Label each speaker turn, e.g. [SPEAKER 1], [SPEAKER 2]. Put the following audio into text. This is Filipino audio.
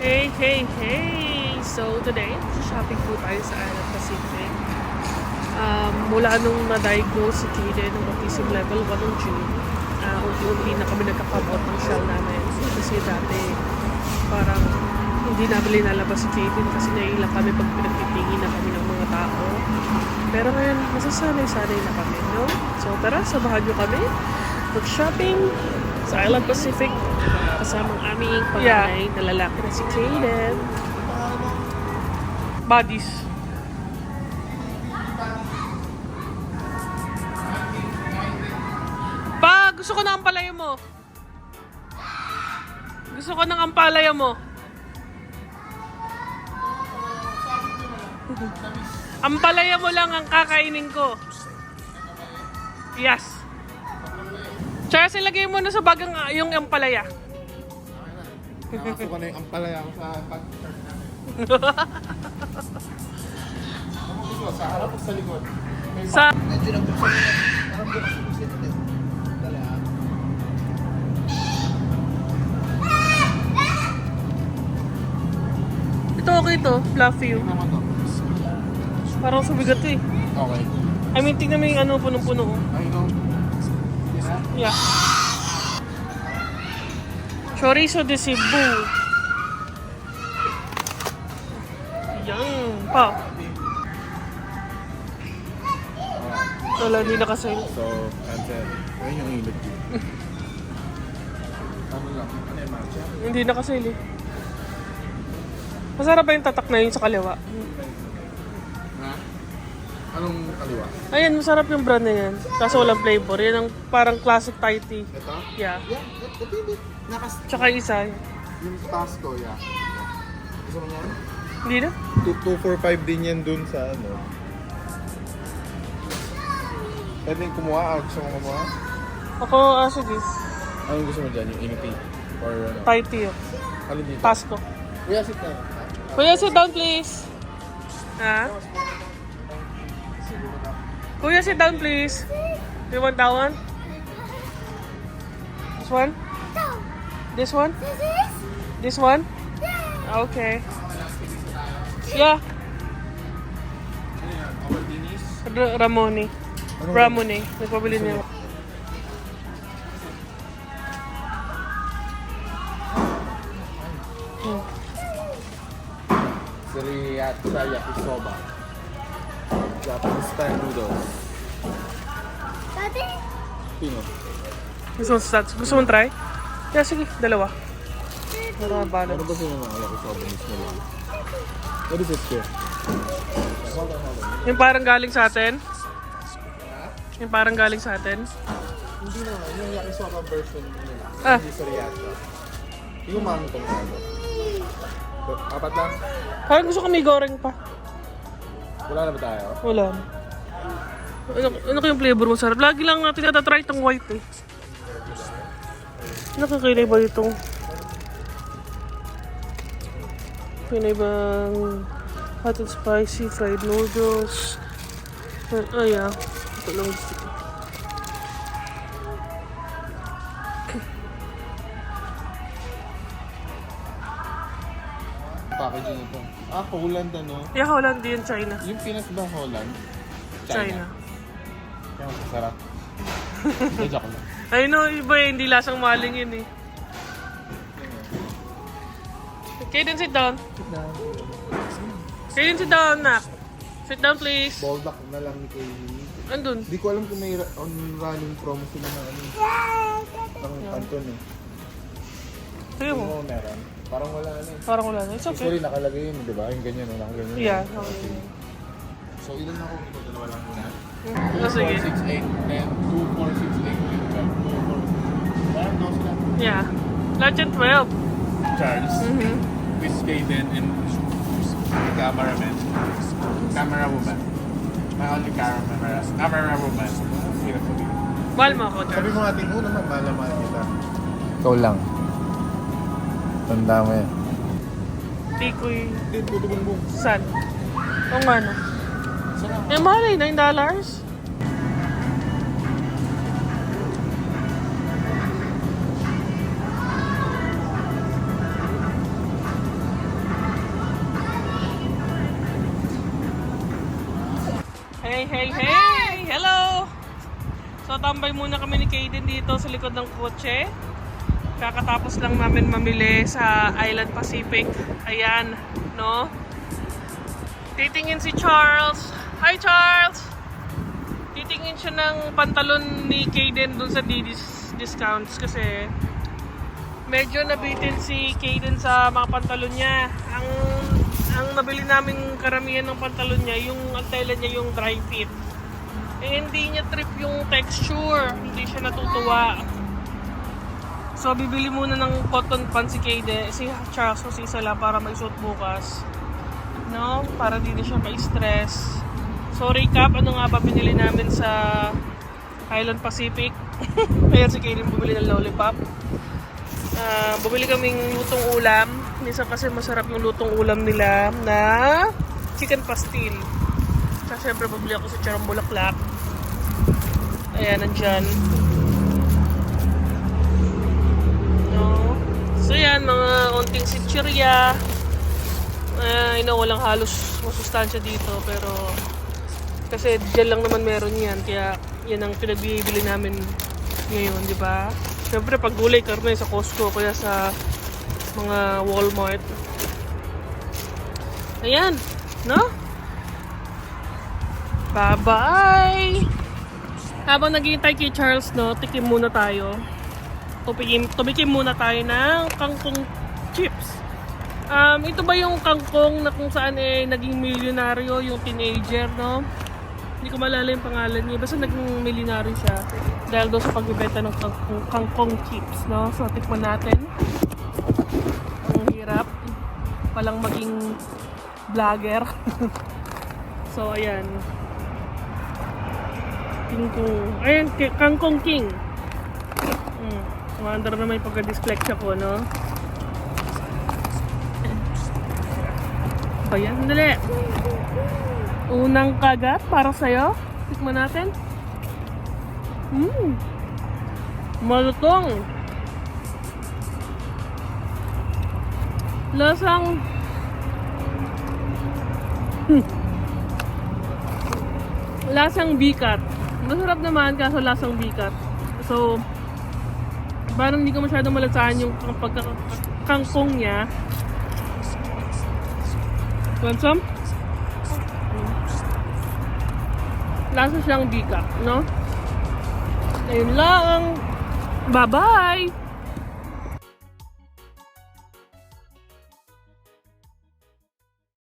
[SPEAKER 1] Hey, hey, hey! So today, shopping po tayo sa Island Pacific. Mula nung na-diagnose si Kaden ng autism level 1 ng June, unti-unti na kami nagkakamot ng shell namin. Kasi dati, parang hindi namin linalabas si Kaden kasi naiilang kami pag pinagtitingin na kami ng mga tao. Pero ngayon, masasanay-sanay na kami, no? So tara, samahan nyo kami mag-shopping sa Island Pacific kasama ang aming panganay na lalaki na si Kaden. Bodies. Pa, gusto ko ng ampalaya mo. Gusto ko ng ampalaya mo. Ampalaya mo lang ang kakainin ko. Yes. Tsaka silagay mo na sa bagang yung ampalaya.
[SPEAKER 2] Nakaso ko na yung ampalaya ko sa pag-shirt namin. Ano gusto? Sa harap o sa likod?
[SPEAKER 1] Sa...
[SPEAKER 2] Medyo nagpapalaya. Parang bukas yung gusto nito. Dali ah.
[SPEAKER 1] Ito okay to, fluffy yung.
[SPEAKER 2] Tingnan mo to.
[SPEAKER 1] Parang sumigat eh.
[SPEAKER 2] Okay.
[SPEAKER 1] I mean, tingnan mo yung ano, punong-puno.
[SPEAKER 2] Ay, no. Yan ah.
[SPEAKER 1] Yeah. Chorizo de Cebu. Yan. Pa. Wala, hindi nakasale.
[SPEAKER 2] So, cancel. Ayun yung ilog ko. Ano lang? Ano yung matcha?
[SPEAKER 1] Hindi nakasale eh. Masarap ba yung tatak na yun sa kaliwa?
[SPEAKER 2] Ha? Anong kaliwa?
[SPEAKER 1] Ayan, masarap yung brand na yan. Kaso walang flavor. Yan ang parang classic Thai tea.
[SPEAKER 2] Ito?
[SPEAKER 1] Yeah.
[SPEAKER 2] Yeah, ito hindi.
[SPEAKER 1] Tsaka isa.
[SPEAKER 2] Yung task ko, yeah. Gusto mo yan?
[SPEAKER 1] Hindi na?
[SPEAKER 2] 245 din yan dun sa ano. Pwede yung kumuha. Gusto mo kumuha?
[SPEAKER 1] Ako, sige.
[SPEAKER 2] Anong gusto mo dyan? Yung initi? Or ano?
[SPEAKER 1] Thai tea.
[SPEAKER 2] Ano dito?
[SPEAKER 1] Pasko.
[SPEAKER 2] Kuya, sit na.
[SPEAKER 1] Kuya, sit down please. Ha? Kuya, sit down please. You want that one? This one? This one? This one? Okay. Yeah. Ramoni. Ramoni. Nagpabili niya.
[SPEAKER 2] Sriracha yakisoba. Japanese style noodles.
[SPEAKER 3] Daddy?
[SPEAKER 2] Pino.
[SPEAKER 1] Gusto mong try? Yeah, sige. Dalawa. Para
[SPEAKER 2] Ano
[SPEAKER 1] balance.
[SPEAKER 2] ba sino mga yakisoba mismo lang? What is it here? Hold on.
[SPEAKER 1] Yung parang galing sa atin? Yung parang galing sa atin?
[SPEAKER 2] Hindi naman. Yung yakisoba version nila.
[SPEAKER 1] Ah.
[SPEAKER 2] Hindi sriracha. Yung mami kong ano. Apat lang?
[SPEAKER 1] Parang gusto ko may goreng pa.
[SPEAKER 2] Wala na ba tayo?
[SPEAKER 1] Wala na. Ano kayong flavor mo sarap? Lagi lang natin natatry itong white eh. Nakakilay ba itong? Pinaibang hot and spicy fried noodles. Oh yeah. Ito lang gusto ko.
[SPEAKER 2] Packaging ito. Ah, Holland ano?
[SPEAKER 1] Yeah, Holland din, China.
[SPEAKER 2] Yung Pinas ba Holland?
[SPEAKER 1] China.
[SPEAKER 2] Kaya masarap. Hindi, joke lang.
[SPEAKER 1] Ay no, iba eh, hindi lasang maling yun eh. Kaden, sit down. Kaden, sit down, nak. Sit down, please.
[SPEAKER 2] Ballback na lang ni Kaylee.
[SPEAKER 1] Andun.
[SPEAKER 2] Hindi ko alam kung may running promo sila ng ano. Ng Canton eh.
[SPEAKER 1] Sige mo.
[SPEAKER 2] Kung meron. Parang wala na eh.
[SPEAKER 1] Parang wala na. It's okay.
[SPEAKER 2] Usually nakalagay yun, di ba? Yung ganyan, no? Nakaganyan.
[SPEAKER 1] Yeah, okay.
[SPEAKER 2] So, ilan na ako? Ito, dalawa lang muna.
[SPEAKER 1] Oh, sige.
[SPEAKER 2] 468, then 2468, then 24. Parang no sila.
[SPEAKER 1] Yeah. Lahat yan 12.
[SPEAKER 2] Charles, Miss Kaden, and the cameraman. Camera woman. My only camera woman. Hirap ko dito.
[SPEAKER 1] Mahal mo ako,
[SPEAKER 2] Sabi
[SPEAKER 1] Charles.
[SPEAKER 2] mo natin, naman, mahal kita. Ikaw lang. Tanda mo yan.
[SPEAKER 1] Tikoy.
[SPEAKER 2] Hindi, buto-bumbong.
[SPEAKER 1] Saan? O nga no. Eh, mahal eh. $9. Hey, hey, hey! Hello! So, tambay muna kami ni Kaden dito sa likod ng kotse. Kakatapos lang namin mamili sa Island Pacific. Ayan, no? Titingin si Charles. Hi, Charles! Titingin siya ng pantalon ni Kaden dun sa Diddy's Discounts kasi medyo nabitin si Kaden sa mga pantalon niya. Ang nabili naming karamihan ng pantalon niya, yung ang tela niya yung dry fit. Eh, hindi niya trip yung texture. Hindi siya natutuwa. So, bibili muna ng cotton pants si Kaden, si Charles kasi isa lang para may suot bukas. No? Para di na siya ma-stress. So, recap, ano nga ba binili namin sa Island Pacific? Ayan si Kaden bumili ng lollipop. Bumili kaming lutong ulam. Minsan kasi masarap yung lutong ulam nila na chicken pastil. Tsaka syempre bumili ako sa Charong Bulaklak. Ayan, nandyan. No? So yan, mga unting sitsirya. I know walang halos masustansya dito pero kasi dyan lang naman meron yan. Kaya yan ang pinagbibili namin ngayon, di ba? Siyempre pag gulay karne sa Costco kaya sa mga Walmart. Ayan, no? Bye-bye! Habang naghihintay kay Charles, no, tikim muna tayo. Tumikim muna tayo ng kangkong chips. Ito ba yung kangkong na kung saan naging milyonaryo yung teenager, no? Hindi ko maalala yung pangalan niya. Basta naging milyonaryo siya dahil doon sa pagbibenta ng kangkong chips, no? So, tikman natin. Ang hirap. Palang maging vlogger. So, ayan. Ayan, kangkong king. Kumandar naman yung pagka-dyslexia ko, no? Ayan, dali. Unang kagat para sa'yo. Tikman natin. Malutong. Lasang lasang bikat. Masarap naman kaso lasang bikat. So, parang hindi ko masyadong malasahan yung pagkakangkong niya. Want some? Lasa siyang bikat, no? Ayun lang. Bye-bye!